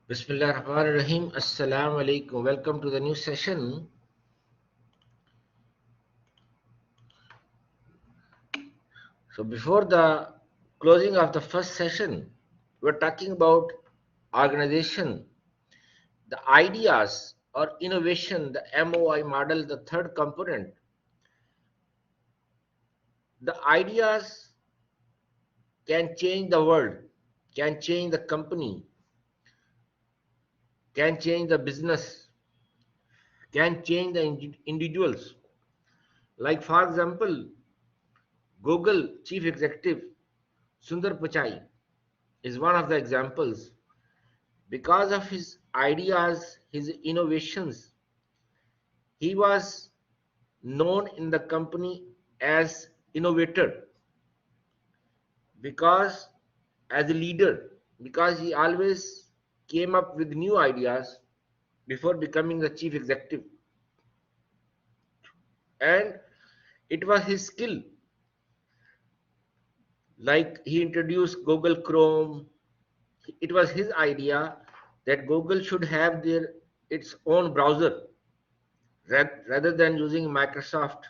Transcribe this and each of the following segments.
Bismillah Rahman Rahim. Assalamu alaikum. Welcome to the new session. So, before the closing of the first session, we're talking about organization, the ideas or innovation, the MOI model, the third component. The ideas can change the world, can change the company, can change the business, can change the individuals. Like, for example, Google chief executive Sundar Pichai is one of the examples. Because of his ideas, his innovations, he was known in the company as innovator. Because as a leader, because he always came up with new ideas before becoming the chief executive, and it was his skill. Like, he introduced Google Chrome. It was his idea that Google should have its own browser rather than using Microsoft,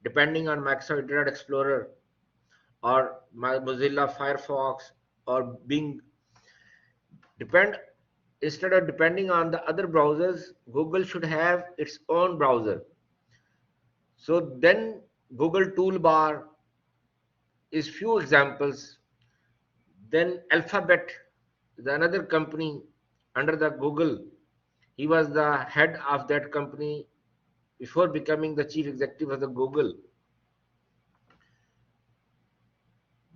depending on Microsoft Internet Explorer or Mozilla Firefox or Bing. Depend Instead of depending on the other browsers, Google should have its own browser. So then, Google Toolbar is few examples. Then Alphabet, the another company under the Google, he was the head of that company before becoming the chief executive of the Google.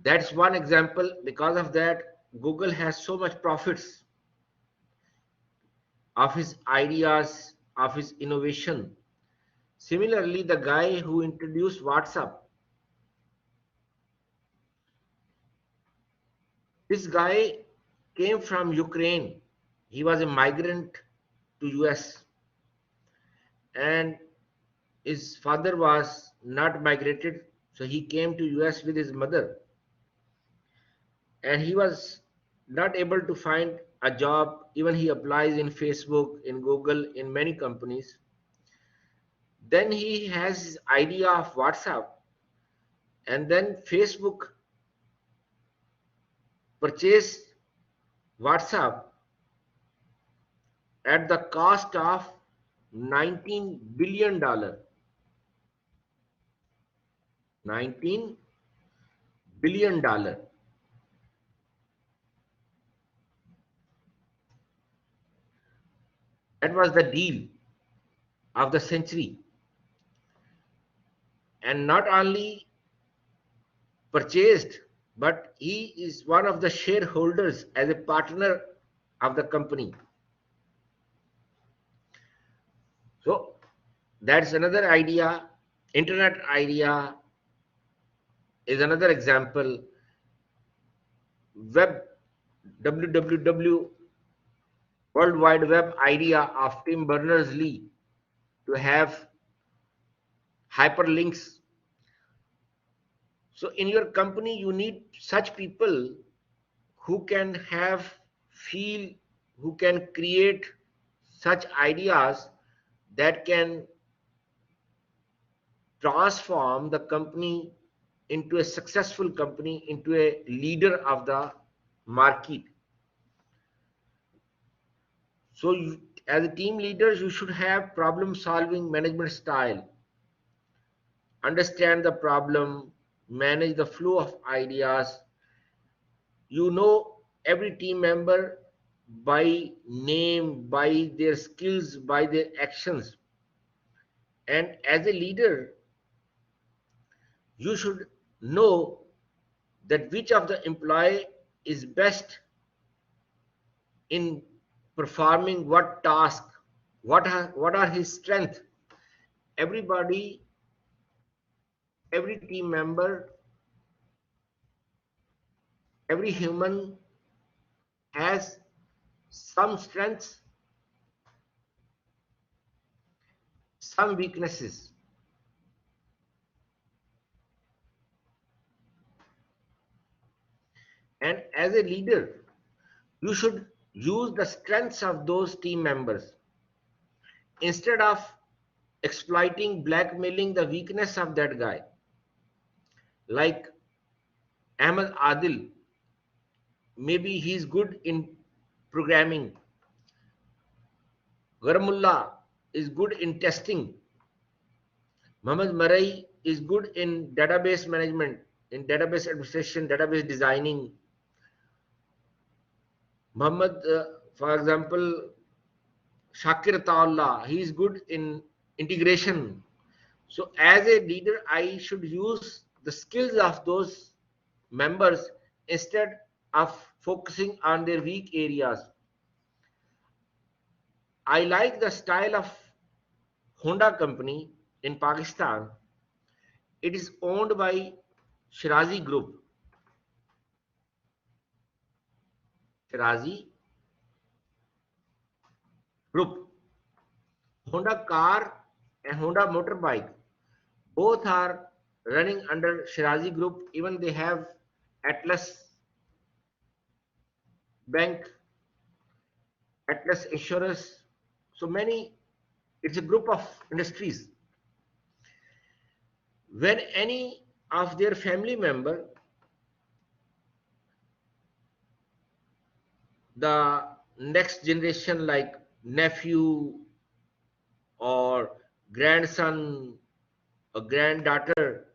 That's one example. Because of that, Google has so much profits of his ideas, of his innovation. Similarly, the guy who introduced WhatsApp, this guy came from Ukraine. He was a migrant to US, and his father was not migrated, so he came to US with his mother, and he was not able to find a job. Even he applies in Facebook, in Google, in many companies. Then he has his idea of WhatsApp, and then Facebook purchased WhatsApp at the cost of $19 billion. $19 billion. That was the deal of the century. And not only purchased, but he is one of the shareholders as a partner of the company. So that's another idea. Internet idea is another example. Web, www, World Wide Web idea of Tim Berners-Lee to have hyperlinks. So in your company, you need such people who can feel, who can create such ideas that can transform the company into a successful company, into a leader of the market. So, as a team leaders, you should have problem solving management style, understand the problem, manage the flow of ideas. You know every team member by name, by their skills, by their actions. And as a leader, you should know that which of the employee is best in performing what task, what are his strengths. Everybody, every team member, every human has some strengths, some weaknesses. And as a leader, you should use the strengths of those team members instead of exploiting, blackmailing the weakness of that guy. Like Ahmed Adil, maybe he's good in programming. Garamullah is good in testing. Mohammed Marai is good in database management, in database administration, database designing. Muhammad, for example, Shakir Taullah, he is good in integration. So as a leader, I should use the skills of those members instead of focusing on their weak areas. I like the style of Honda company in Pakistan. It is owned by Shirazi Group. Shirazi Group. Honda car and Honda motorbike both are running under Shirazi Group. Even they have Atlas Bank, Atlas Insurance. So many, it's a group of industries. When any of their family member, the next generation like nephew or grandson or granddaughter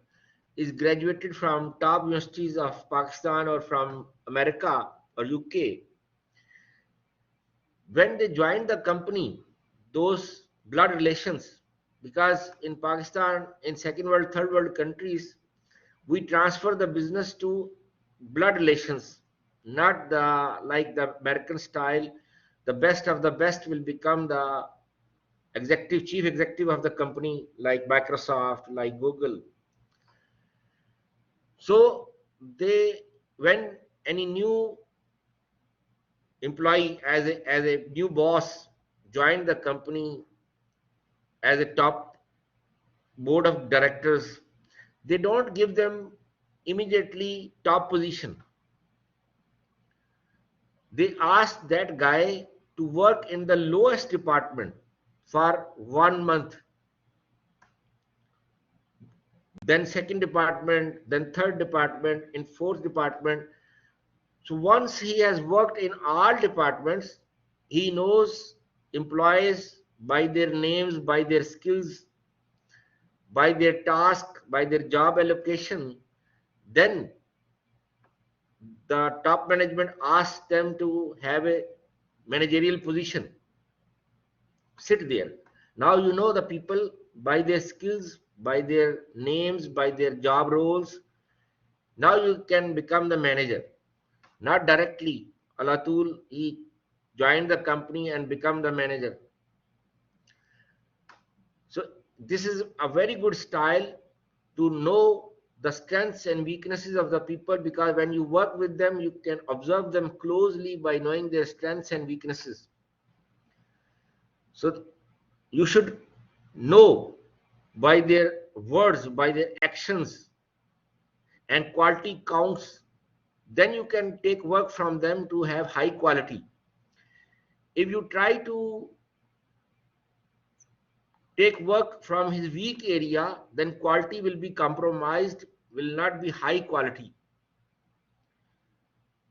is graduated from top universities of Pakistan or from America or UK, when they join the company, those blood relations, because in Pakistan, in second world, third world countries, we transfer the business to blood relations, not the like the American style. The best of the best will become the executive, chief executive of the company, like Microsoft, like Google. So they, when any new employee as a new boss joined the company as a top board of directors, they don't give them immediately top position. They ask that guy to work in the lowest department for 1 month, then second department, then third department, in fourth department. So once he has worked in all departments, he knows employees by their names, by their skills, by their task, by their job allocation. Then the top management asks them to have a managerial position. Sit there. Now you know the people by their skills, by their names, by their job roles. Now you can become the manager. Not directly. Alatul, he joined the company and become the manager. So this is a very good style to know the strengths and weaknesses of the people, because when you work with them, you can observe them closely by knowing their strengths and weaknesses. So you should know by their words, by their actions, and quality counts. Then you can take work from them to have high quality. If you try to take work from his weak area, then quality will be compromised, will not be high quality.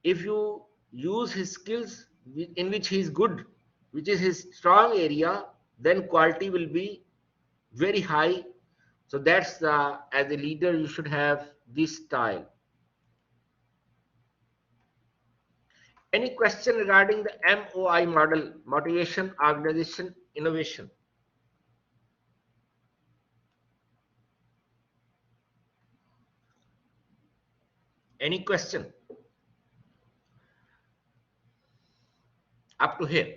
If you use his skills in which he is good, which is his strong area, then quality will be very high. So that's as a leader, you should have this style. Any question regarding the MOI model, motivation, organization, innovation? Any question up to here?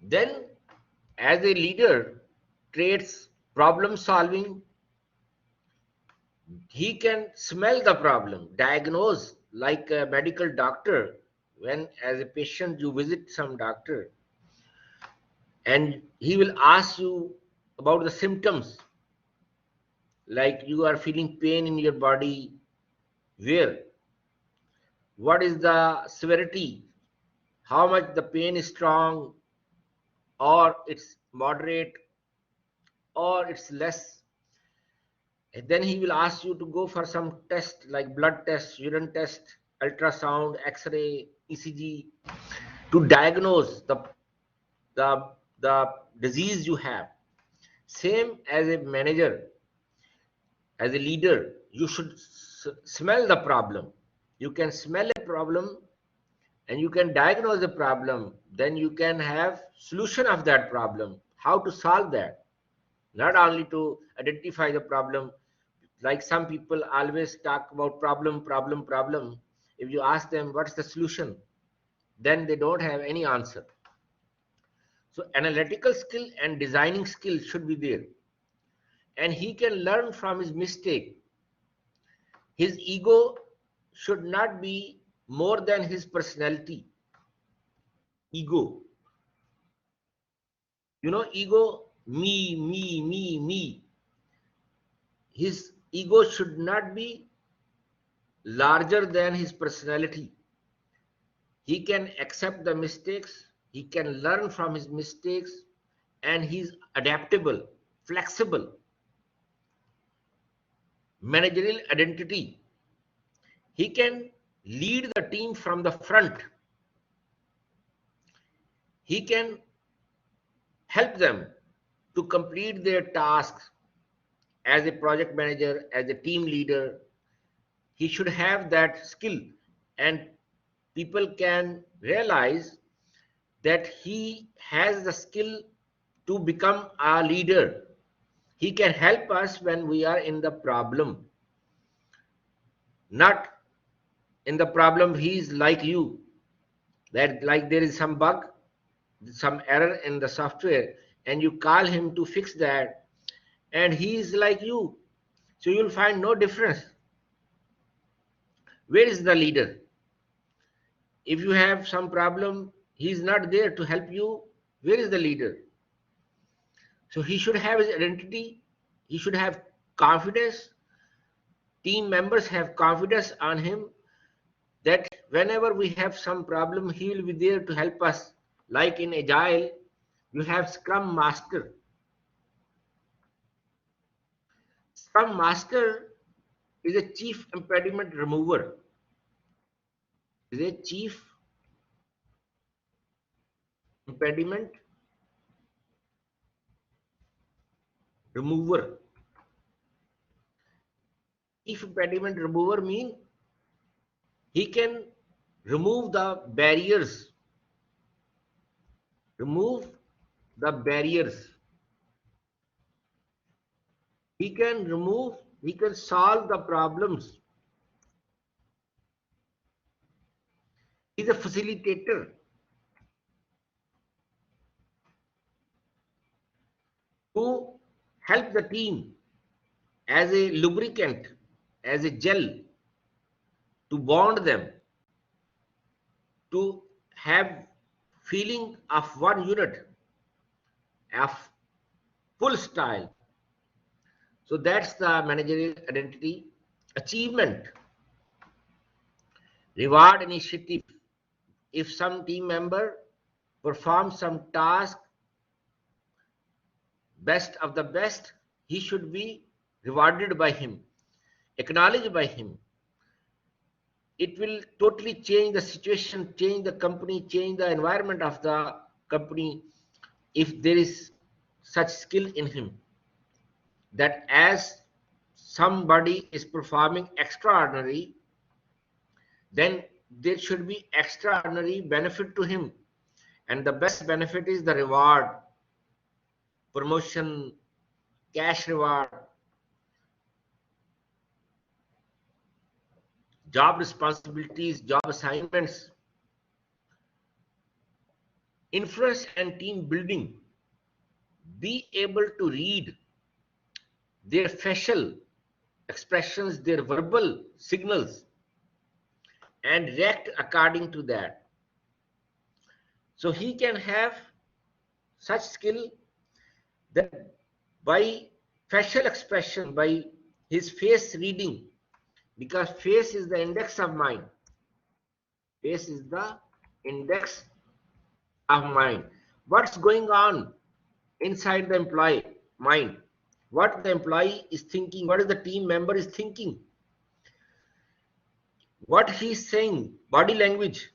Then as a leader, traits problem solving. He can smell the problem, diagnose, like a medical doctor. When as a patient you visit some doctor and he will ask you about the symptoms, like you are feeling pain in your body, where, what is the severity, how much the pain is strong, or it's moderate, or it's less. And then he will ask you to go for some test like blood test, urine test, ultrasound, x-ray, ECG, to diagnose the the disease you have. Same as a manager, as a leader, you should smell the problem. You can smell a problem and you can diagnose the problem, then you can have solution of that problem, how to solve that. Not only to identify the problem, like some people always talk about problem, problem, problem. If you ask them what's the solution, then they don't have any answer. So analytical skill and designing skill should be there, and he can learn from his mistake. His ego should not be more than his personality. Ego, ego, me. His ego should not be larger than his personality. He can accept the mistakes, he can learn from his mistakes, and he's adaptable, flexible. Managerial identity, he can lead the team from the front. He can help them to complete their tasks as a project manager, as a team leader. He should have that skill, and people can realize that he has the skill to become a leader. He can help us when we are in the problem. Not in the problem, he is like you, that like there is some bug, some error in the software, and you call him to fix that, and he is like you. So you'll find no difference. Where is the leader? If you have some problem, he is not there to help you. Where is the leader? So he should have his identity. He should have confidence. Team members have confidence on him that whenever we have some problem, he will be there to help us. Like in Agile, you have Scrum Master. Scrum Master is a chief impediment remover. Is a chief impediment remover. Chief impediment remover means he can remove the barriers. Remove the barriers. He can solve the problems. He's a facilitator to help the team as a lubricant, as a gel, to bond them, to have feeling of one unit, of full style. So that's the managerial identity. Achievement, reward initiative. If some team member performs some task best of the best, he should be rewarded by him, acknowledged by him. It will totally change the situation, change the company, change the environment of the company if there is such skill in him, that as somebody is performing extraordinary, then there should be extraordinary benefit to him, and the best benefit is the reward, promotion, cash reward, job responsibilities, job assignments. Influence and team building, be able to read their facial expressions, their verbal signals, and react according to that. So he can have such skill that by facial expression, by his face reading, because face is the index of mind. Face is the index of mind. What's going on inside the employee mind? What the employee is thinking, what is the team member is thinking, what he's saying, body language,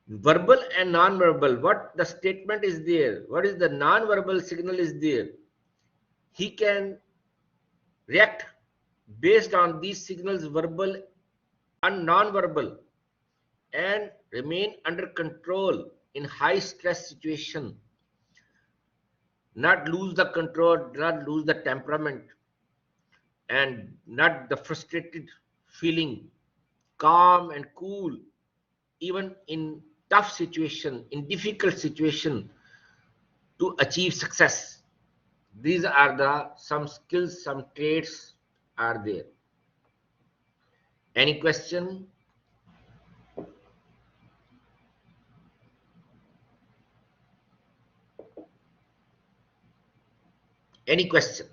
verbal and non-verbal, what the statement is there, what is the non-verbal signal is there. He can react based on these signals, verbal and non-verbal, and remain under control in high stress situation, not lose the control, not lose the temperament, and not the frustrated feeling, calm and cool, even in tough situation, in difficult situation, to achieve success. These are the some skills, some traits are there. Any question? Any question?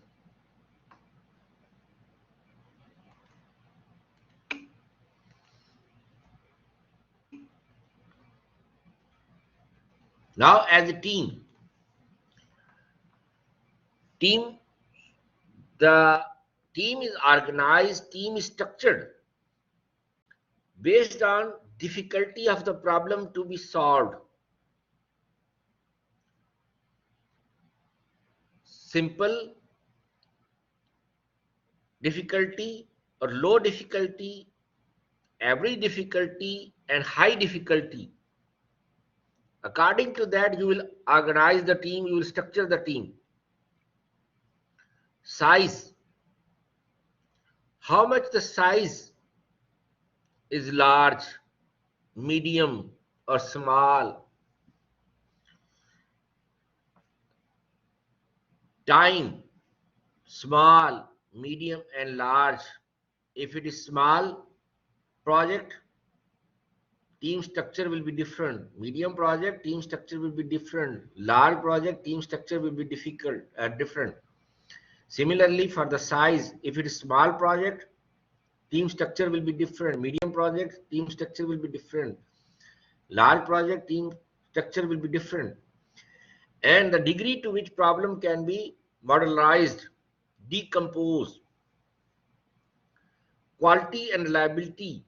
Now, as a team, the team is organized, team is structured based on difficulty of the problem to be solved. Simple difficulty or low difficulty, average difficulty, and high difficulty. According to that, you will organize the team, you will structure the team. Size. How much the size is large, medium, or small? Time, small, medium, and large. If it is small project, team structure will be different. Medium project, team structure will be different. Large project, team structure will be different. Similarly, for the size, if it is small project, team structure will be different. Medium project, team structure will be different. Large project, team structure will be different. And the degree to which problem can be modularized, decomposed. Quality and reliability.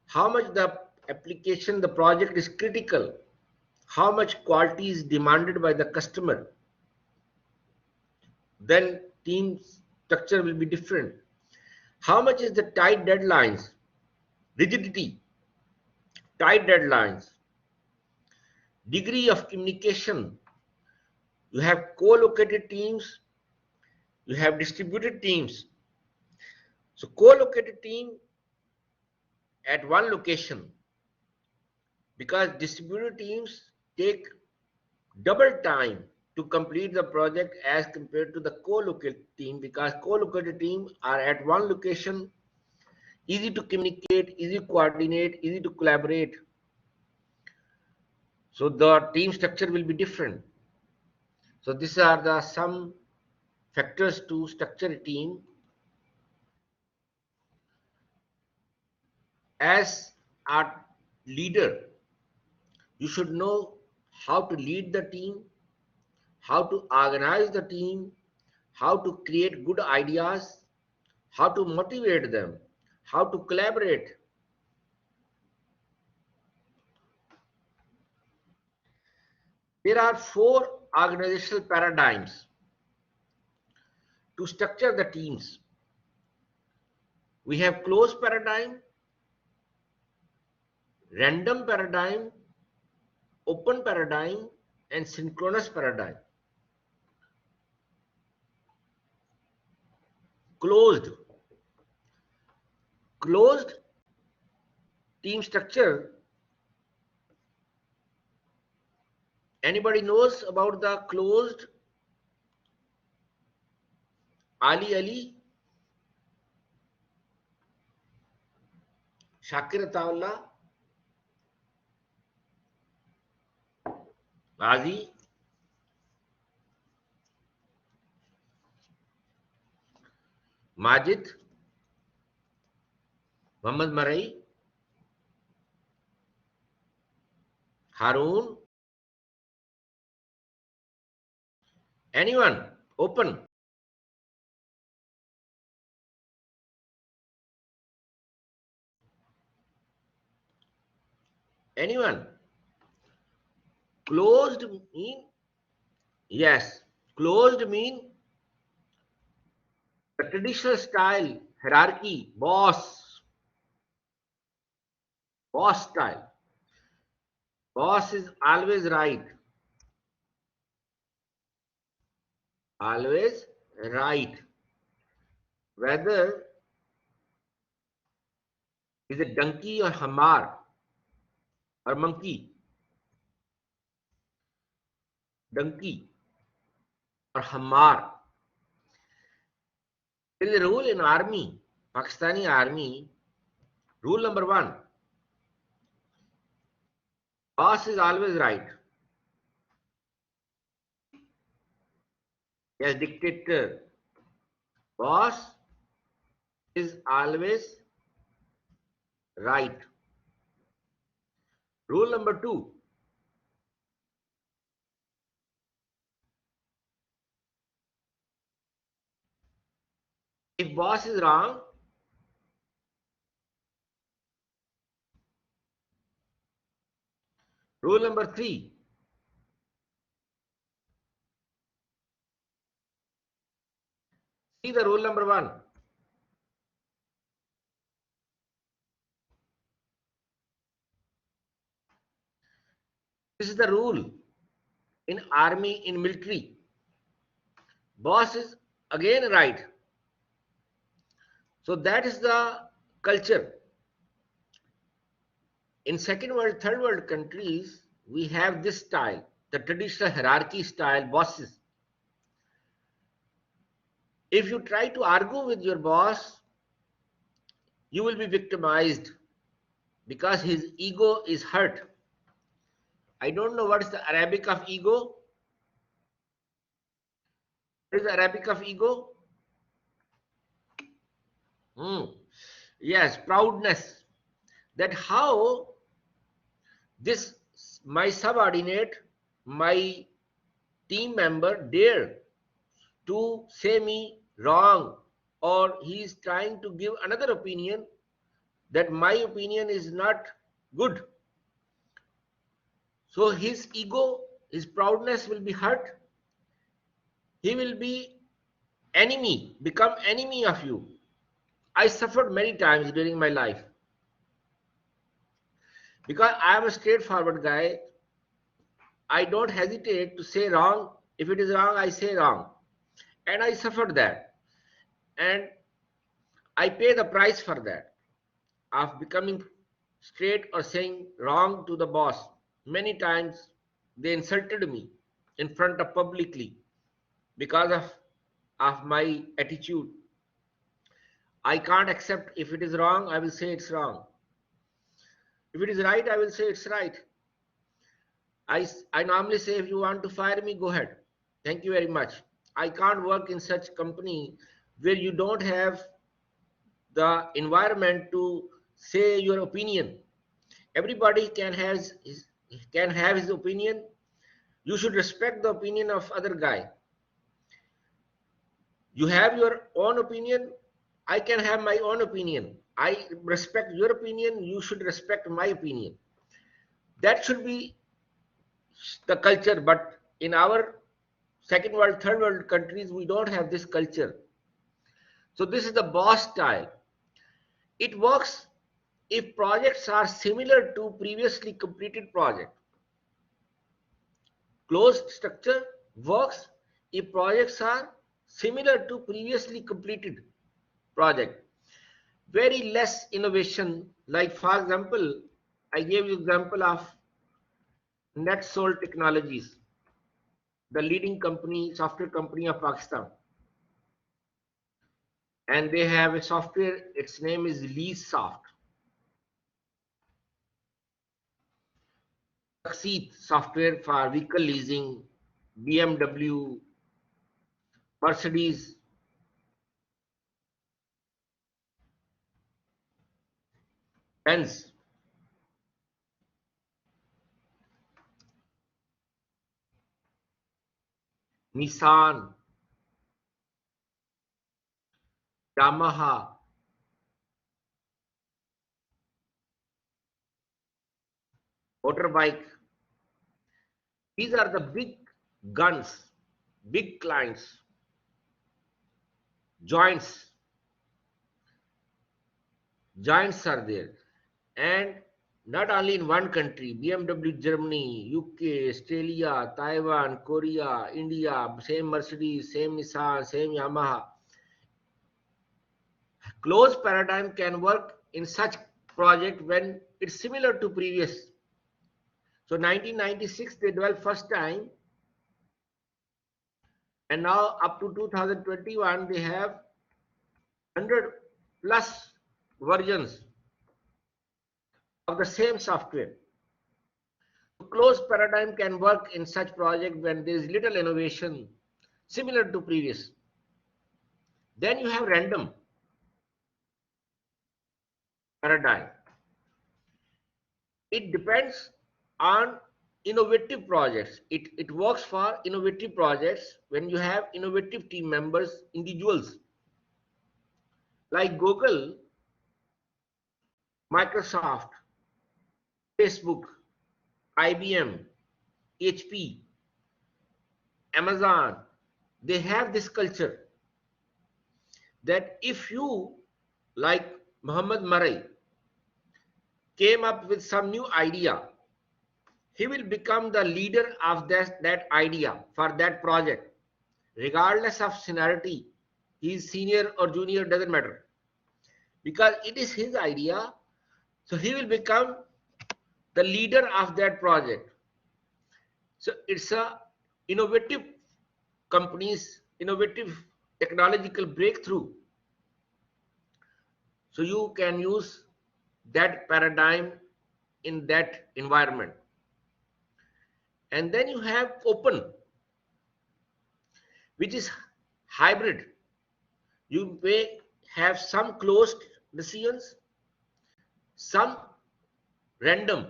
How much the application, the project is critical. How much quality is demanded by the customer. Then team structure will be different. How much is the tight deadlines, rigidity, tight deadlines, degree of communication. You have co-located teams, you have distributed teams. So co-located team at one location, because distributed teams take double time to complete the project as compared to the co-located team, because co-located team are at one location, easy to communicate, easy to coordinate, easy to collaborate. So the team structure will be different. So these are the some factors to structure a team. As a leader, you should know how to lead the team, how to organize the team, how to create good ideas, how to motivate them, how to collaborate. There are 4 organizational paradigms to structure the teams. We have closed paradigm, random paradigm, open paradigm, and synchronous paradigm. Closed. Closed team structure. Anybody knows about the closed? Ali, Shakir Ataullah, Ghazi. Majid, Muhammad Marai, Harun, anyone, open. Anyone. Closed mean, yes, closed mean the traditional style, hierarchy, boss style. Boss is always right, always right. Whether is it donkey or hamar or monkey, donkey or hamar. There is a rule in army, Pakistani army. Rule number one: boss is always right. Yes, dictator. Boss is always right. Rule number two: if boss is wrong, rule number three: see the rule number one. This is the rule in army, in military. Boss is again right. So that is the culture. In second world, third world countries, we have this style, the traditional hierarchy style, bosses. If you try to argue with your boss, you will be victimized because his ego is hurt. I don't know what is the Arabic of ego. What is the Arabic of ego? Yes, proudness. That how this my subordinate, my team member dare to say me wrong, or he is trying to give another opinion that my opinion is not good. So his ego, his proudness will be hurt. He will be enemy, become enemy of you. I suffered many times during my life because I am a straightforward guy. I don't hesitate to say wrong. If it is wrong, I say wrong. And I suffered that. And I pay the price for that, of becoming straight or saying wrong to the boss. Many times they insulted me in front of publicly because of my attitude. I can't accept. If it is wrong, I will say it's wrong. If it is right, I will say it's right. I normally say, if you want to fire me, go ahead. Thank you very much. I can't work in such company where you don't have the environment to say your opinion. Everybody can have his opinion. You should respect the opinion of other guy. You have your own opinion. I can have my own opinion. I respect your opinion. You should respect my opinion. That should be the culture. But in our second world, third world countries, we don't have this culture. So this is the boss style. It works if projects are similar to previously completed project. Closed structure works if projects are similar to previously completed project. Very less innovation. Like for example, I gave you example of NetSol Technologies, the leading company, software company of Pakistan. And they have a software, its name is LeaseSoft. Succeed software for vehicle leasing, BMW, Mercedes, Benz, Nissan, Yamaha, motorbike. These are the big guns, big clients, joints, giants are there. And not only in one country, BMW Germany, UK, Australia, Taiwan, Korea, India, same Mercedes, same Nissan, same Yamaha. Closed paradigm can work in such project when it's similar to previous. So 1996 they developed first time, and now up to 2021 they have 100 plus versions of the same software. Closed paradigm can work in such project when there is little innovation similar to previous. Then you have random paradigm. It depends on innovative projects. It works for innovative projects when you have innovative team members, individuals like Google, Microsoft, Facebook, IBM, HP, Amazon. They have this culture that if you, like Muhammad Murray, came up with some new idea, he will become the leader of that idea for that project, regardless of seniority. He is senior or junior, doesn't matter, because it is his idea. So he will become the leader of that project. So it's a innovative companies, innovative technological breakthrough. So you can use that paradigm in that environment. And then you have open, which is hybrid. You may have some closed decisions, some random.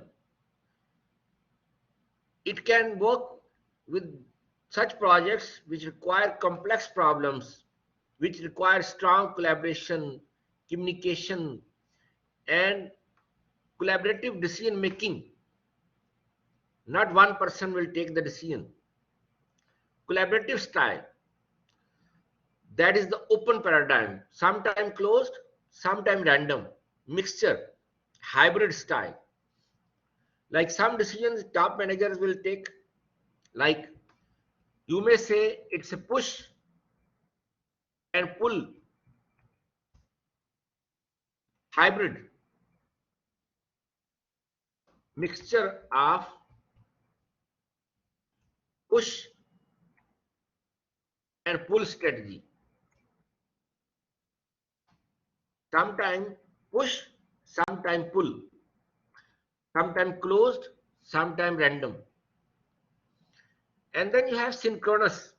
It can work with such projects which require complex problems, which require strong collaboration, communication, and collaborative decision making. Not one person will take the decision. Collaborative style, that is the open paradigm. Sometime closed, sometime random, mixture, hybrid style. Like some decisions top managers will take, like you may say it's a push and pull hybrid, mixture of push and pull strategy. Sometime push, sometime pull, sometime closed, sometime random. And then you have synchronous.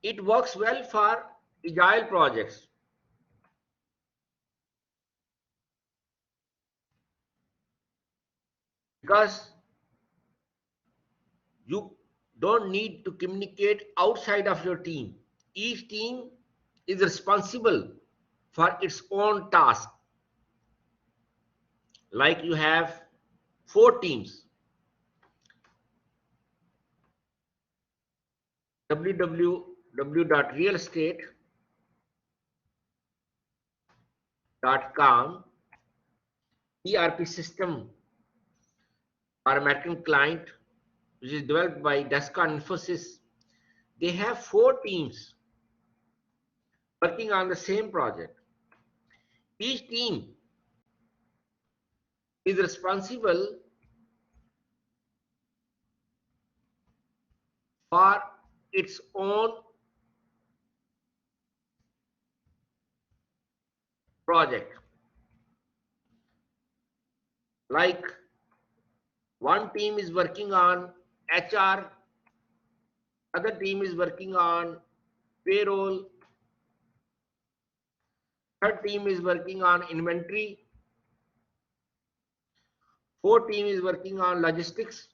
It works well for agile projects because you don't need to communicate outside of your team. Each team is responsible for its own task. Like you have 4 teams: www.realestate.com, ERP system for American client, which is developed by Descon Infosys. They have 4 teams working on the same project. Each team is responsible for its own project. Like one team is working on HR, other team is working on payroll, third team is working on inventory, 4 team is working on logistics.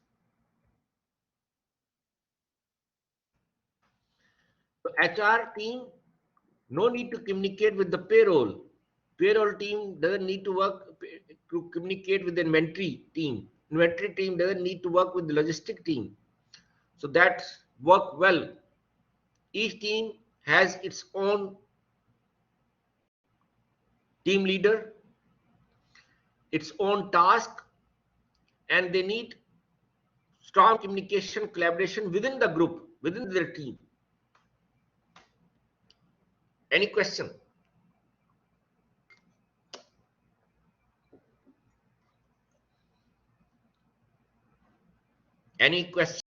So HR team, no need to communicate with the payroll. Payroll team doesn't need to work to communicate with the inventory team. Inventory team doesn't need to work with the logistic team. So that work well. Each team has its own team leader, its own task, and they need strong communication, collaboration within the group, within their team. Any question? Any question?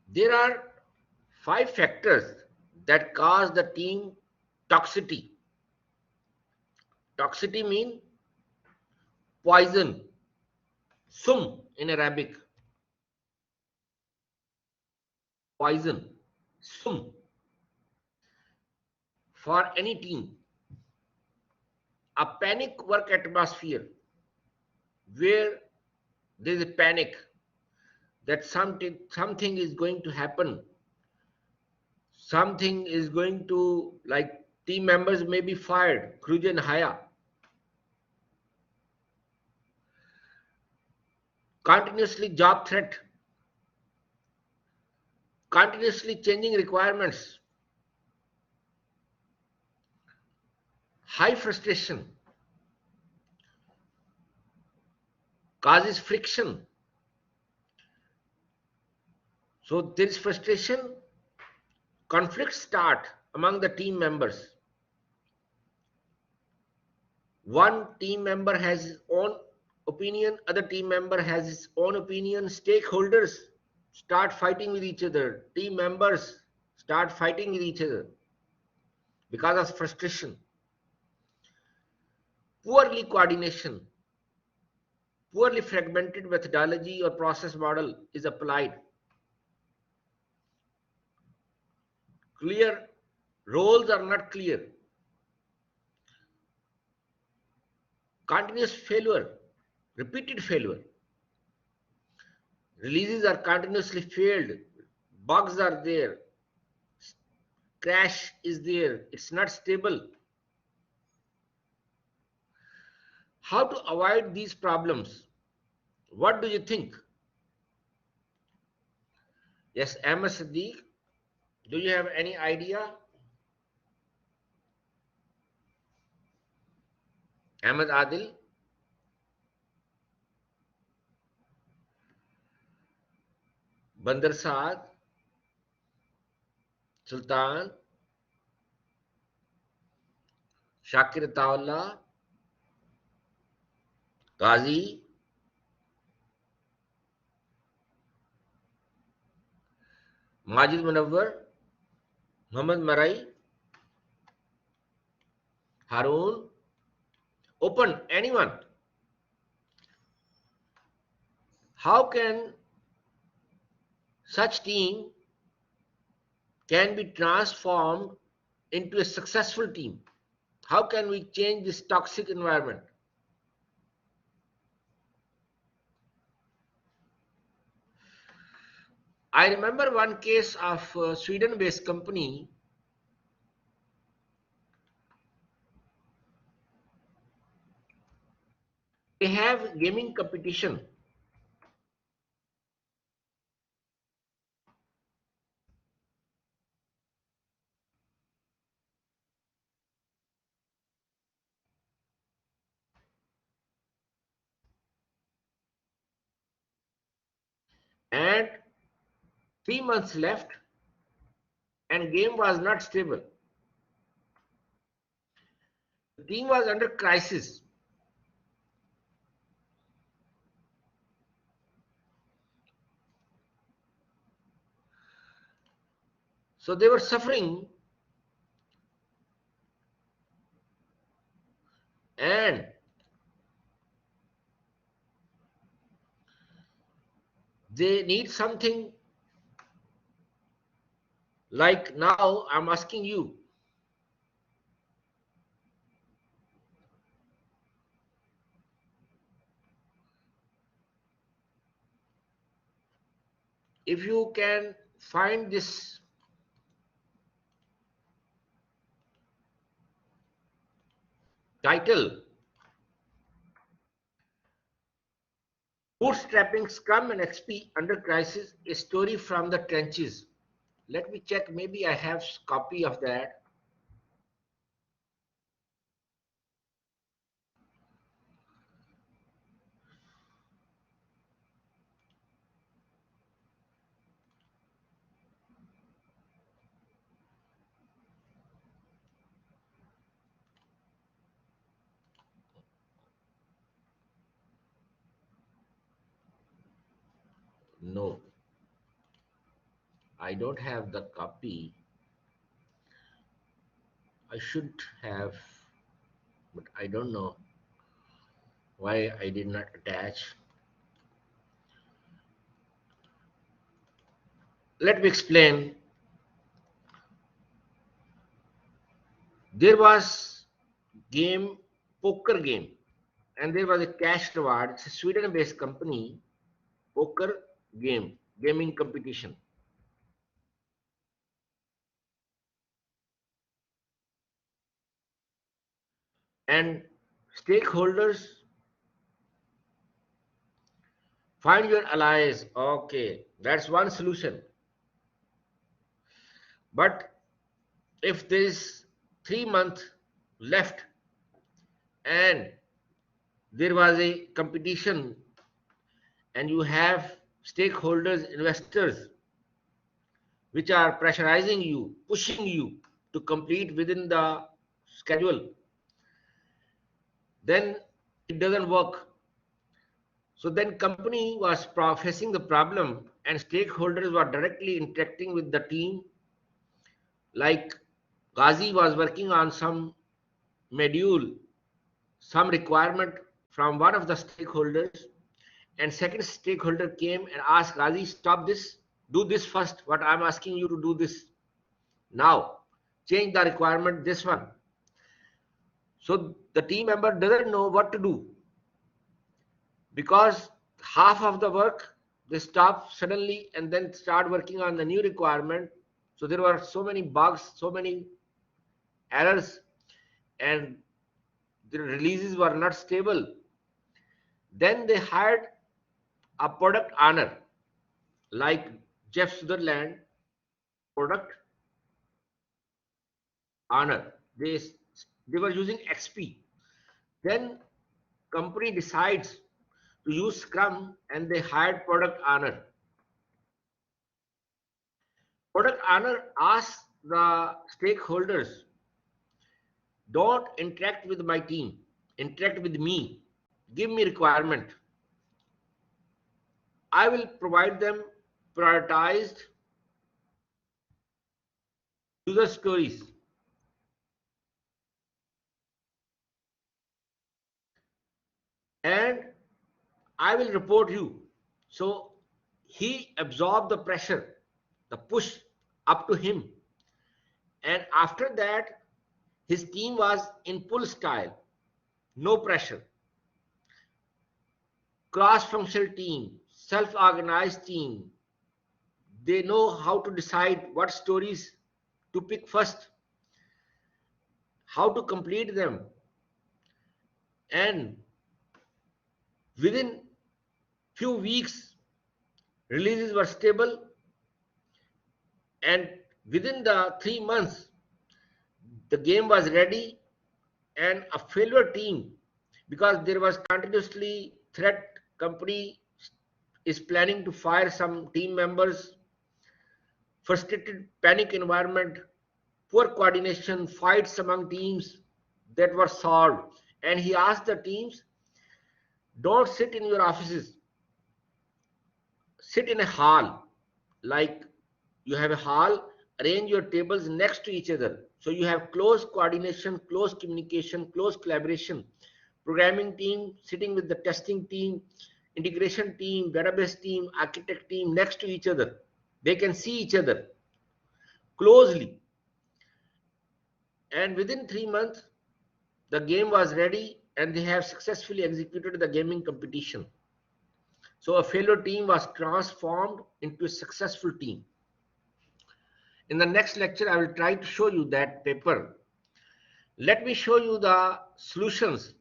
There are 5 factors that cause the team toxicity. Toxicity means poison, sum in Arabic. Poison, sum for any team. A panic work atmosphere where there is a panic that something is going to happen, something is going to, like, team members may be fired, Kruja and Haya. Continuously job threat, continuously changing requirements, high frustration causes friction. So there is frustration, conflicts start among the team members. One team member has his own opinion, other team member has his own opinion, stakeholders start fighting with each other, team members start fighting with each other because of frustration. Poorly coordination, poorly fragmented methodology or process model is applied. Clear roles are not clear. Continuous failure, repeated failure. Releases are continuously failed. Bugs are there. Crash is there. It's not stable. How to avoid these problems? What do you think? Yes, Ahmed Siddiq, do you have any idea? Ahmed Adil, Bandar Saad, Sultan, Shakir Taullah, Ghazi, Majid Munawwar, Muhammad Marai, Harun. Open, anyone. How can such team can be transformed into a successful team? How can we change this toxic environment? I remember one case of a Sweden-based company. They have gaming competition, and 3 months left, and game was not stable. The team was under crisis. So they were suffering, and They need something like now I'm asking you. If you can find this title, Bootstrapping Scrum and XP Under Crisis, a story from the trenches. Let me check, maybe I have copy of that. No, I don't have the copy. I should have, but I don't know why I did not attach. Let me explain. There was game, poker game, and there was a cash reward. It's a Sweden-based company, poker game, gaming competition. And stakeholders find your allies. Okay, that's one solution. But if there is 3 months left and there was a competition and you have stakeholders, investors, which are pressurizing you, pushing you to complete within the schedule, then it doesn't work. So then company was facing the problem and stakeholders were directly interacting with the team. Like Ghazi was working on some module, some requirement from one of the stakeholders, and second stakeholder came and asked Ghazi, stop this, do this first, what I'm asking you to do this now, change the requirement this one. So the team member doesn't know what to do because half of the work they stop suddenly and then start working on the new requirement. So there were so many bugs, so many errors, and the releases were not stable. Then they hired a product owner like Jeff Sutherland, product owner. They were using XP. Then company decides to use Scrum and they hired product owner. Product owner asks the stakeholders, don't interact with my team, interact with me, give me requirement. I will provide them prioritized user stories. And I will report you. So he absorbed the pressure, the push up to him. And after that, his team was in pull style, no pressure. Cross-functional team, self-organized team. They know how to decide what stories to pick first, how to complete them. And within few weeks, releases were stable. And within the 3 months, the game was ready and a failure team because there was continuously threat. Company is planning to fire some team members, frustrated panic environment, poor coordination, fights among teams that were solved. And he asked the teams, don't sit in your offices, sit in a hall. Like you have a hall, arrange your tables next to each other. So you have close coordination, close communication, close collaboration. Programming team sitting with the testing team, integration team, database team, architect team next to each other. They can see each other closely. And within 3 months, the game was ready and they have successfully executed the gaming competition. So a failure team was transformed into a successful team. In the next lecture, I will try to show you that paper. Let me show you the solutions.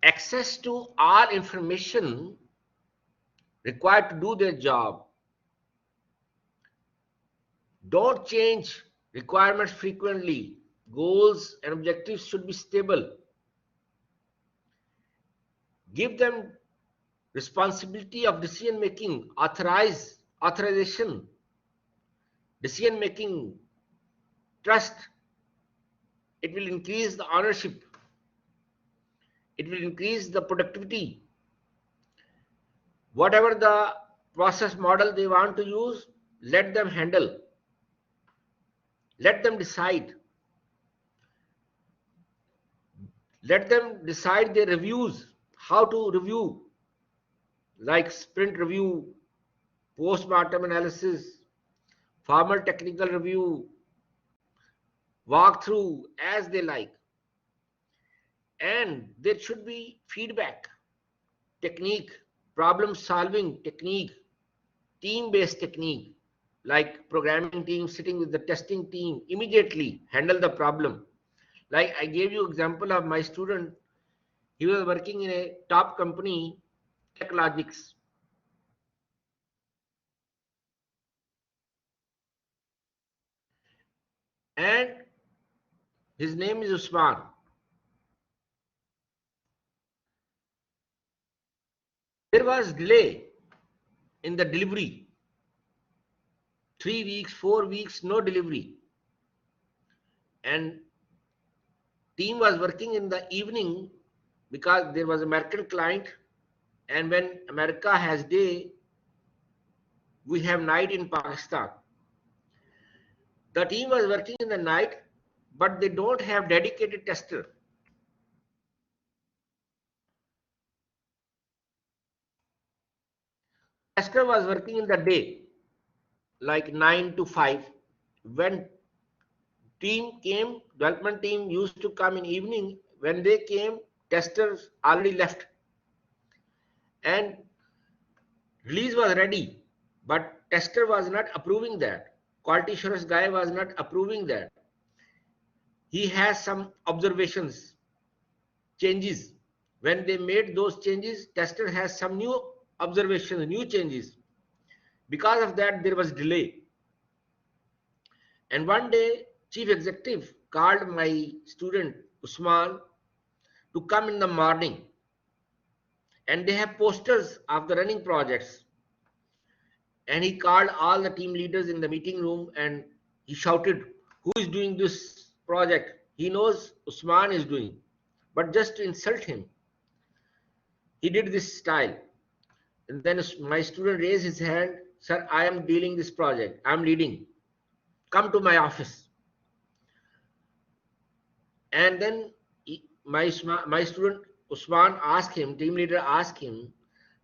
Access to all information required to do their job. Don't change requirements frequently. Goals and objectives should be stable. Give them responsibility of decision making, authorization, decision making, trust. It will increase the ownership. It will increase the productivity. Whatever the process model they want to use, let them handle. Let them decide. Let them decide their reviews, how to review, like sprint review, post-mortem analysis, formal technical review, walkthrough, as they like. And there should be feedback, technique, problem solving technique, team-based technique, like programming team sitting with the testing team, immediately handle the problem. Like I gave you example of my student, he was working in a top company, TechLogix. And his name is Usman. There was delay in the delivery. 3 weeks, 4 weeks, no delivery. And team was working in the evening because there was American client, and when America has day, we have night in Pakistan. The team was working in the night, but they don't have dedicated tester. Tester was working in the day, like 9 to 5. When team came, development team used to come in evening. When they came, testers already left. And release was ready, but tester was not approving that. Quality assurance guy was not approving that. He has some observations, changes. When they made those changes, tester has some new observations, new changes. Because of that, there was delay. And one day, chief executive called my student Usman to come in the morning. And they have posters of the running projects. And he called all the team leaders in the meeting room and he shouted, who is doing this project? He knows Usman is doing, but just to insult him, he did this style. And then my student raised his hand, sir, I am dealing this project, I'm leading, come to my office. And then my student Usman asked him, team leader asked him,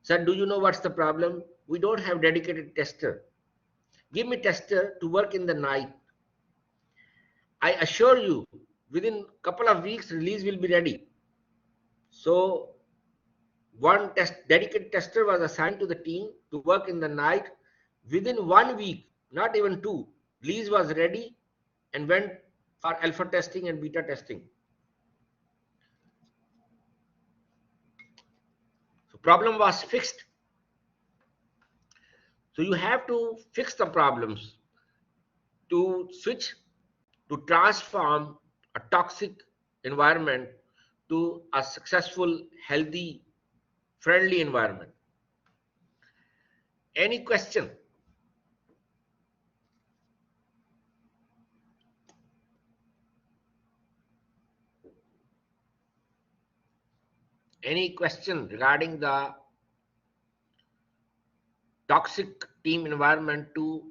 sir, do you know what's the problem? We don't have dedicated tester. Give me tester to work in the night. I assure you, within a couple of weeks, release will be ready. So one dedicated tester was assigned to the team to work in the night. Within 1 week, not even two, release was ready and went for alpha testing and beta testing. So problem was fixed. So you have to fix the problems to switch, to transform a toxic environment to a successful, healthy, friendly environment. Any question? Any question regarding the toxic team environment to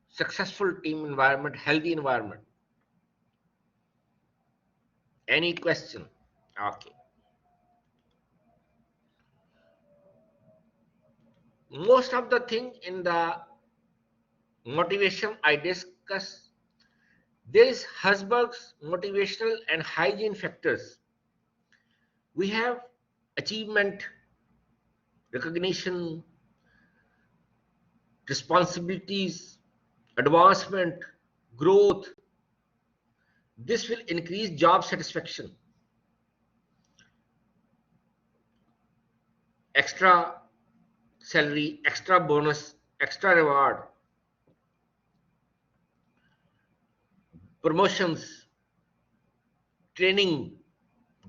successful team environment, healthy environment? Any question? Okay. Most of the thing in the motivation I discuss, there is Herzberg's motivational and hygiene factors. We have achievement, recognition, responsibilities, advancement, growth. This will increase job satisfaction. Extra salary, extra bonus, extra reward, promotions, training,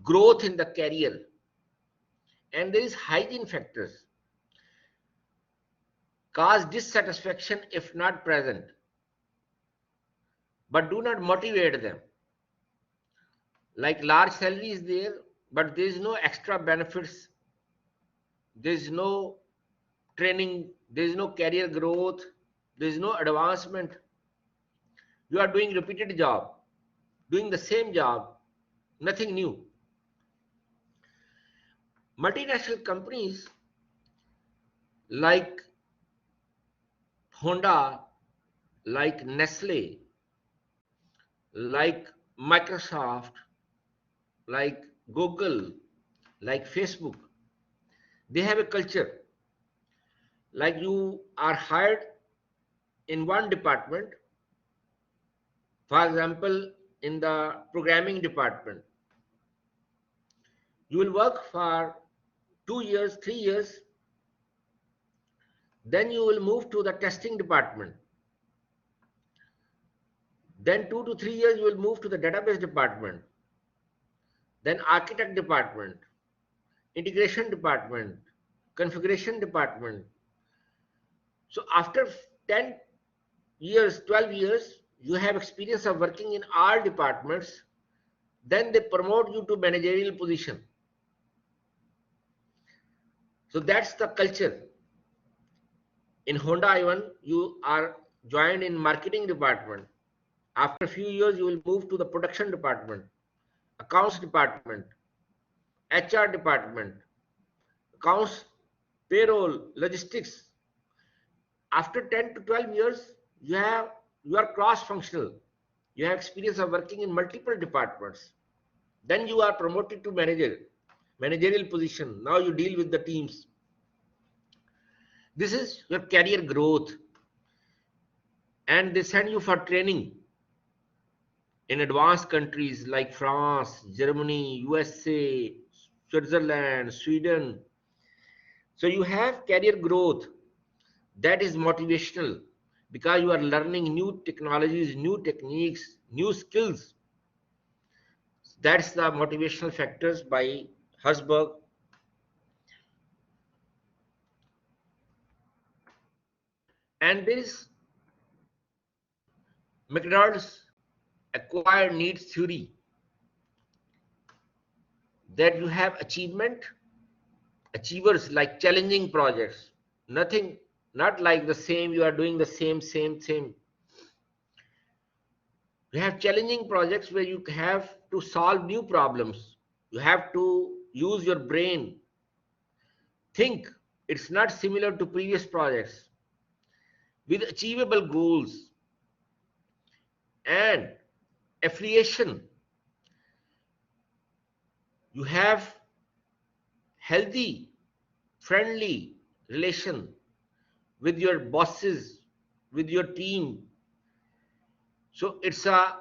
growth in the career. And there is hygiene factors. Cause dissatisfaction if not present, but do not motivate them. Like large salary is there, but there is no extra benefits, there is no training, there is no career growth, there is no advancement. You are doing repeated job, doing the same job, nothing new. Multinational companies like Honda, like Nestle, like Microsoft, like Google, like Facebook, they have a culture. Like you are hired in one department, for example, in the programming department, you will work for 2 years, 3 years, then you will move to the testing department. Then 2 to 3 years, you will move to the database department, then architect department, integration department, configuration department. So after 10 years, 12 years, you have experience of working in all departments, then they promote you to managerial position. So that's the culture. In Honda even, you are joined in marketing department. After a few years, you will move to the production department, accounts department, HR department, accounts, payroll, logistics. After 10 to 12 years, you are cross-functional. You have experience of working in multiple departments. Then you are promoted to managerial position. Now you deal with the teams. This is your career growth. And they send you for training in advanced countries like France, Germany, USA, Switzerland, Sweden. So you have career growth that is motivational because you are learning new technologies, new techniques, new skills. That's the motivational factors by Herzberg. And this McDonald's acquired needs theory, that you have achievers like challenging projects, nothing, not like the same, you are doing the same. You have challenging projects where you have to solve new problems. You have to use your brain, think. It's not similar to previous projects, with achievable goals and affiliation. You have healthy, friendly relation with your bosses, with your team. So it's a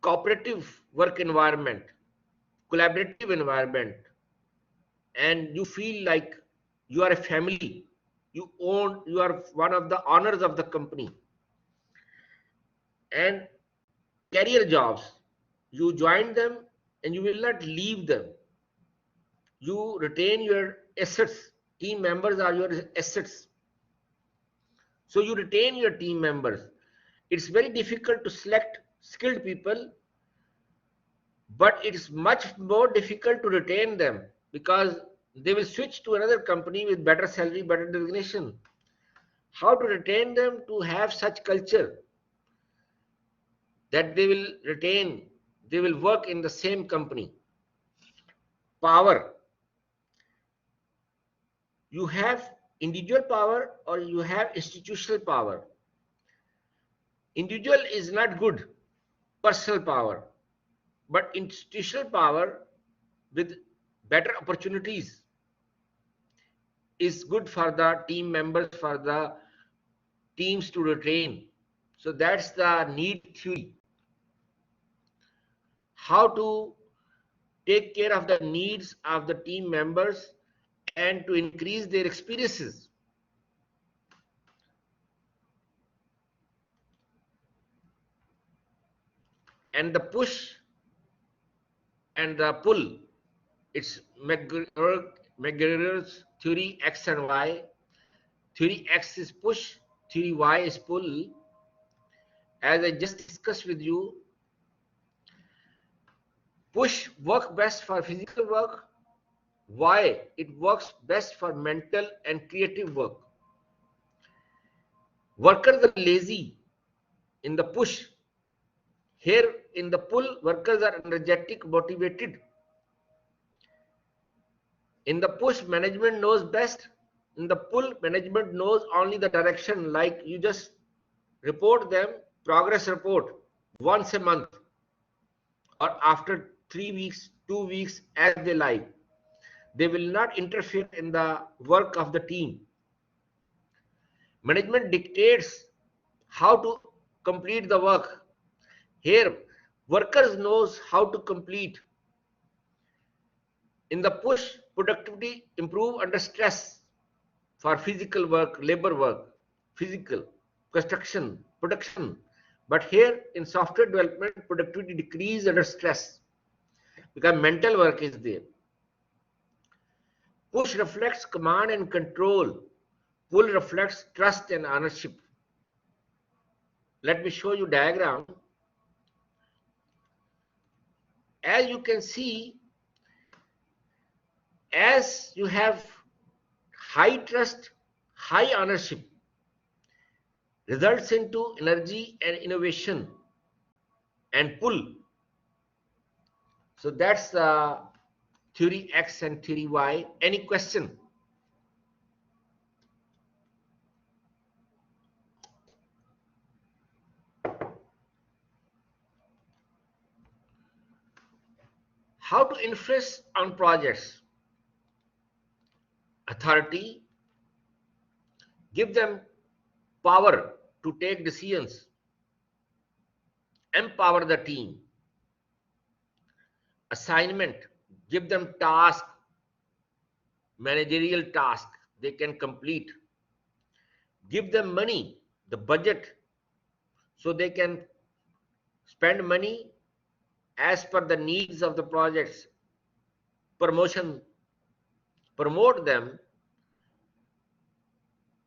cooperative work environment, collaborative environment, and you feel like you are a family. You are one of the owners of the company. And career jobs, you join them and you will not leave them. You retain your assets. Team members are your assets. So you retain your team members. It's very difficult to select skilled people, but it's much more difficult to retain them because they will switch to another company with better salary, better designation. How to retain them? To have such culture that they will retain they will work in the same company. Power. You have individual power or you have institutional power. Individual is not good, personal power, but institutional power with better opportunities is good for the team members, for the teams to retain. So that's the need theory. How to take care of the needs of the team members and to increase their experiences. And the push and the pull, it's McGregor's theory X and Y. Theory X is push, theory Y is pull. As I just discussed with you, push works best for physical work. Why? It works best for mental and creative work. Workers are lazy in the push. Here in the pull, workers are energetic, motivated. In the push, management knows best. In the pull, management knows only the direction, like you just report them progress report once a month or after 3 weeks, 2 weeks, as they like. They will not interfere in the work of the team. Management dictates how to complete the work. Here, workers knows how to complete. In the push, productivity improve under stress for physical work, labor work, physical, construction, production. But here in software development, productivity decrease under stress because mental work is there. Push reflects command and control. Pull reflects trust and ownership. Let me show you diagram. As you can see, as you have high trust, high ownership, results into energy and innovation and pull. So that's the theory X and theory Y. Any question? How to influence on projects? Authority, give them power to take decisions, empower the team. Assignment, give them task, managerial task they can complete. Give them money, the budget, so they can spend money as per the needs of the projects. Promotion, promote them.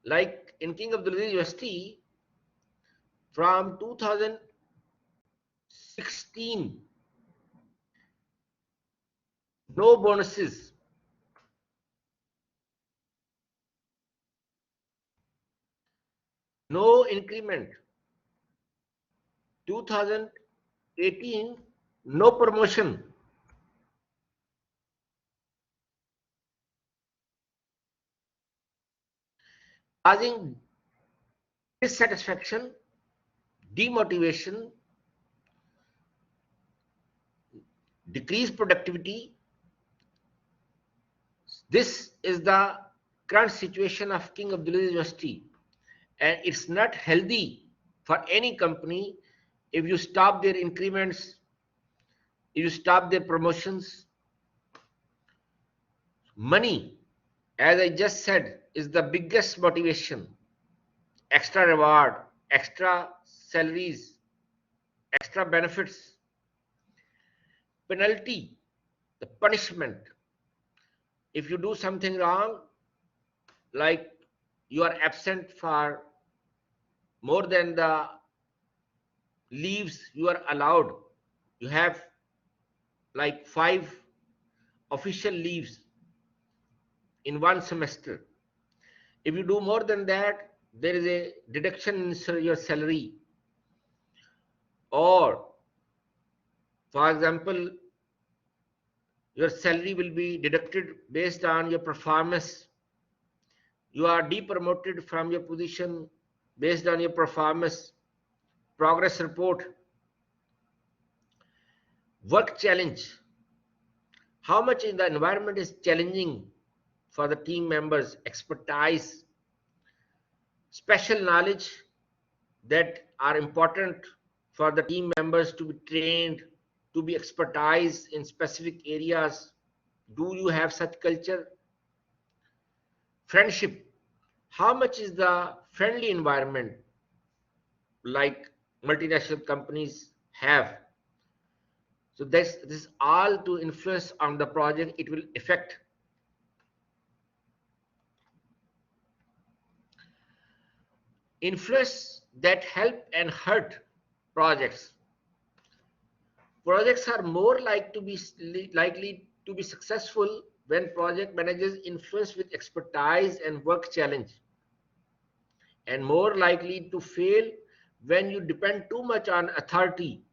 Like in King Abdulaziz University, from 2016, no bonuses. No increment. 2018, no promotion. Causing dissatisfaction, demotivation, decreased productivity. This is the current situation of King Abdulaziz University, and it's not healthy for any company if you stop their increments, if you stop their promotions. Money, as I just said, is the biggest motivation. Extra reward, extra salaries, extra benefits. Penalty, the punishment. If you do something wrong, like you are absent for more than the leaves you are allowed, you have like 5 official leaves in one semester. If you do more than that, there is a deduction in your salary. Or For example, your salary will be deducted based on your performance. You are depromoted from your position based on your performance. Progress report. Work challenge. How much in the environment is challenging for the team members? Expertise, special knowledge that are important for the team members to be trained, to be expertise in specific areas. Do you have such culture? Friendship. How much is the friendly environment like multinational companies have? So this all to influence on the project. It will affect. Influence that help and hurt projects. Projects are more likely to be successful when project managers influence with expertise and work challenge, and more likely to fail when you depend too much on authority,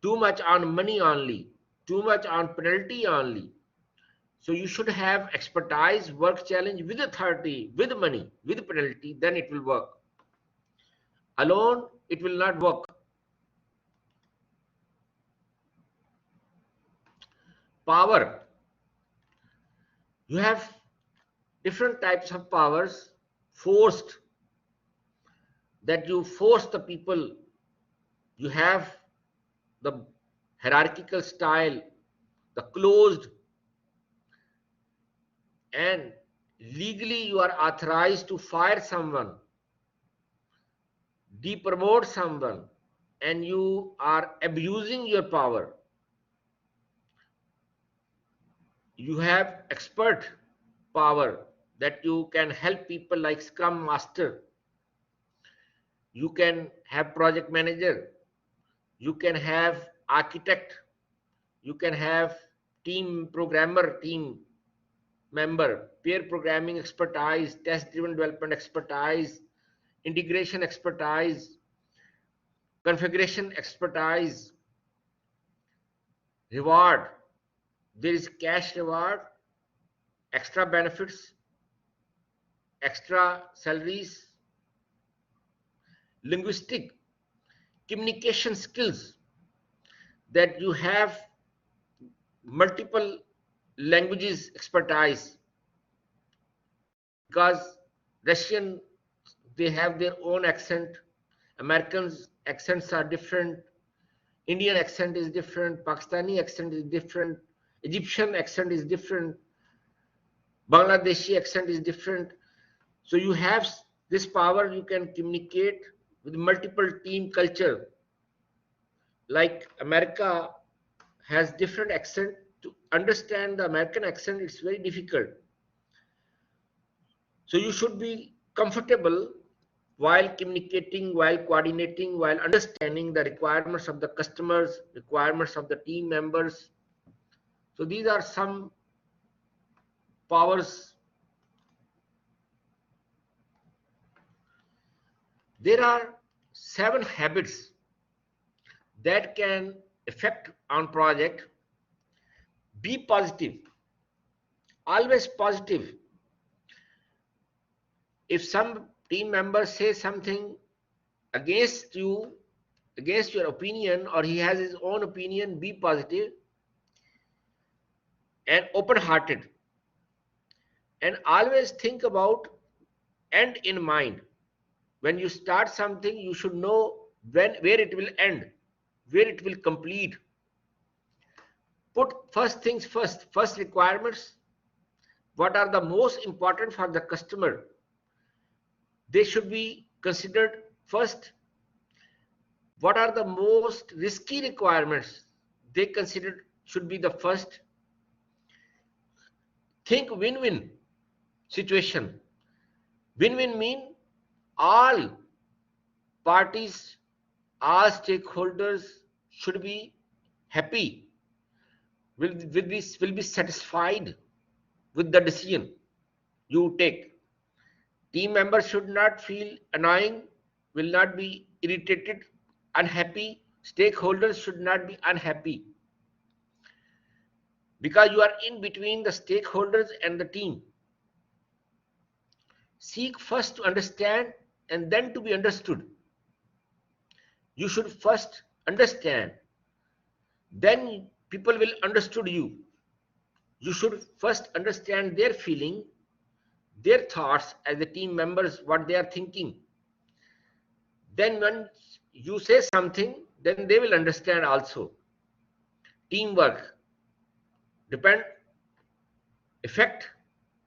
too much on money only, too much on penalty only. So you should have expertise, work challenge with authority, with money, with penalty, then it will work. Alone, it will not work. Power. You have different types of powers. Forced, that you force the people. You have the hierarchical style, the closed, and legally you are authorized to fire someone, depromote someone, and you are abusing your power. You have expert power, that you can help people like scrum master. You can have project manager. You can have architect. You can have team programmer, team member, pair programming expertise, test driven development expertise, integration expertise, configuration expertise. Reward. There is cash reward, extra benefits, extra salaries. Linguistic, communication skills, that you have multiple languages expertise, because Russian, they have their own accent, Americans accents are different, Indian accent is different, Pakistani accent is different, Egyptian accent is different, Bangladeshi accent is different. So you have this power, you can communicate with multiple team culture. Like America has different accent. To understand the American accent, it's very difficult. So you should be comfortable while communicating, while coordinating, while understanding the requirements of the customers, requirements of the team members. So these are some powers. There are 7 habits that can affect on project. Be positive, always positive. If some team member says something against you, against your opinion, or he has his own opinion, be positive and open hearted, and always think about end in mind. When you start something, you should know where it will end, where it will complete. Put first things first, first requirements. What are the most important for the customer? They should be considered first. What are the most risky requirements? They considered should be the first. Think win-win situation. Win-win mean all parties, all stakeholders should be happy, will be satisfied with the decision you take. Team members should not feel annoying, will not be irritated, unhappy. Stakeholders should not be unhappy because you are in between the stakeholders and the team. Seek first to understand and then to be understood. You should first understand, then people will understood you. You should first understand their feeling, their thoughts as the team members, what they are thinking. Then when you say something, then they will understand also. Teamwork depend effect.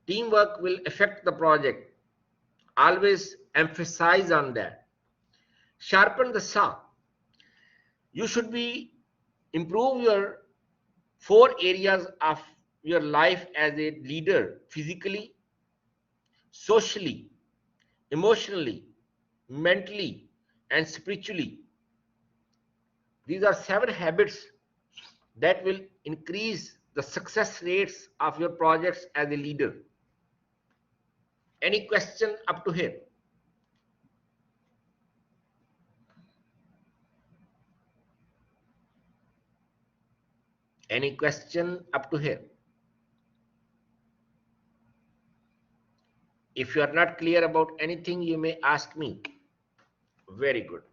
Teamwork will affect the project. Always emphasize on that. Sharpen the saw. You should be improve your 4 areas of your life as a leader: physically, socially, emotionally, mentally, and spiritually. These are 7 habits that will increase the success rates of your projects as a leader. Any question up to here? Any question up to here? If you are not clear about anything, you may ask me. Very good.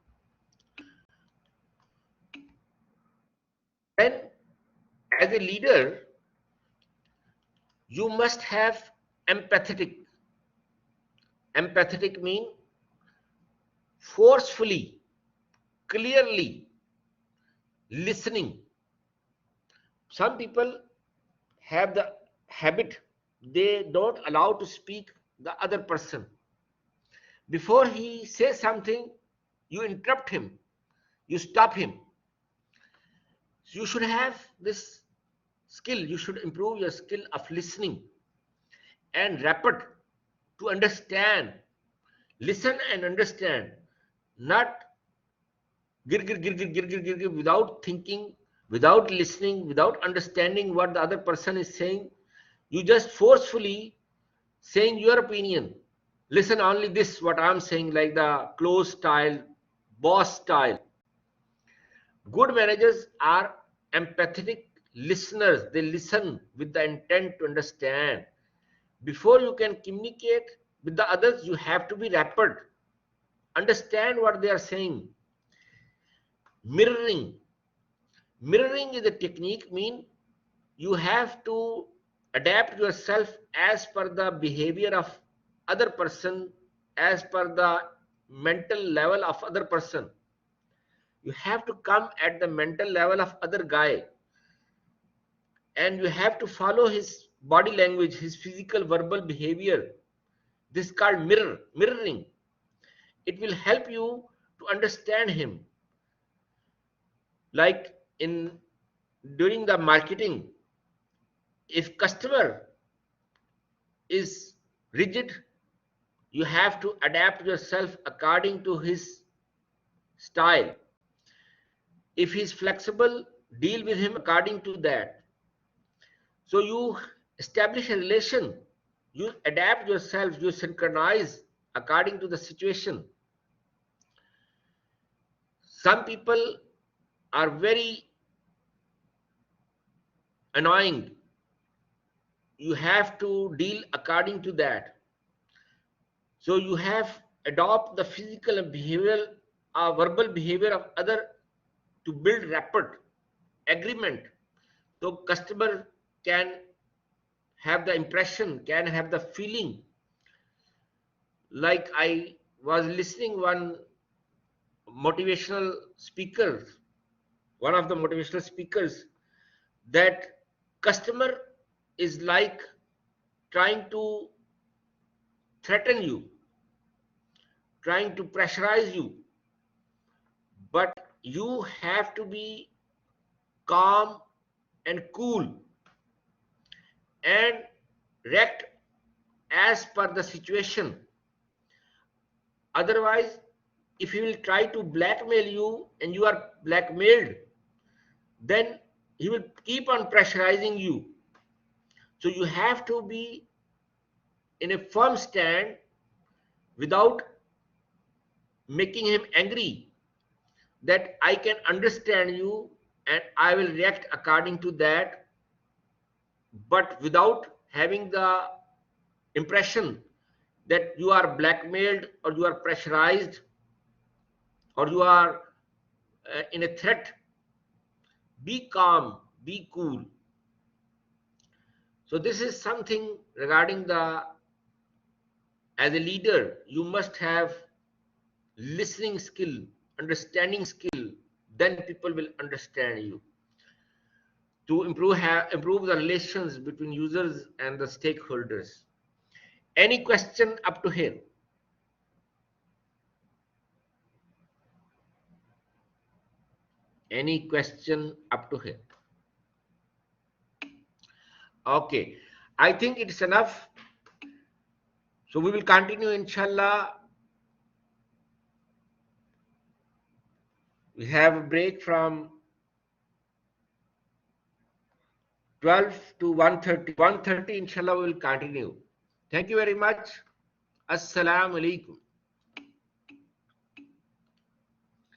Then, as a leader, you must have empathetic. Empathetic mean forcefully, clearly listening. Some people have the habit, they don't allow to speak the other person. Before he says something, you interrupt him, you stop him. You should have this skill. You should improve your skill of listening and rapid to understand. Listen and understand, not gir gir gir gir gir gir gir, gir without thinking, without listening, without understanding what the other person is saying. You just forcefully saying your opinion. Listen only this what I'm saying, like the close style, boss style. Good managers are empathetic listeners. They listen with the intent to understand. Before you can communicate with the others, you have to be rapid. Understand what they are saying. Mirroring. Mirroring is a technique, mean you have to adapt yourself as per the behavior of other person, as per the mental level of other person. You have to come at the mental level of other guy, and you have to follow his body language, his physical verbal behavior. This is called mirroring. It will help you to understand him. Like in during the marketing, if customer is rigid, you have to adapt yourself according to his style. If he's flexible, deal with him according to that. So you establish a relation, you adapt yourself, you synchronize according to the situation. Some people are very annoying. You have to deal according to that. So you have adopt the physical and behavioral verbal behavior of other to build rapport, agreement. So customer can have the impression, can have the feeling. Like I was listening motivational speaker, one of the motivational speakers, that customer is like trying to threaten you, trying to pressurize you, but you have to be calm and cool and react as per the situation. Otherwise, if he will try to blackmail you and you are blackmailed, then he will keep on pressurizing you. So you have to be in a firm stand without making him angry. that I can understand you and I will react according to that, but without having the impression that you are blackmailed or you are pressurized or you are in a threat. Be calm, be cool. So this is something regarding the, as a leader, you must have listening skill, understanding skill, then people will understand you. To improve the relations between users and the stakeholders. Any question up to here? Any question up to here? Okay, I think it's enough. So we will continue, inshallah. We have a break from 12 to 1:30. 1:30, inshallah, we will continue. Thank you very much. Assalamu alaikum.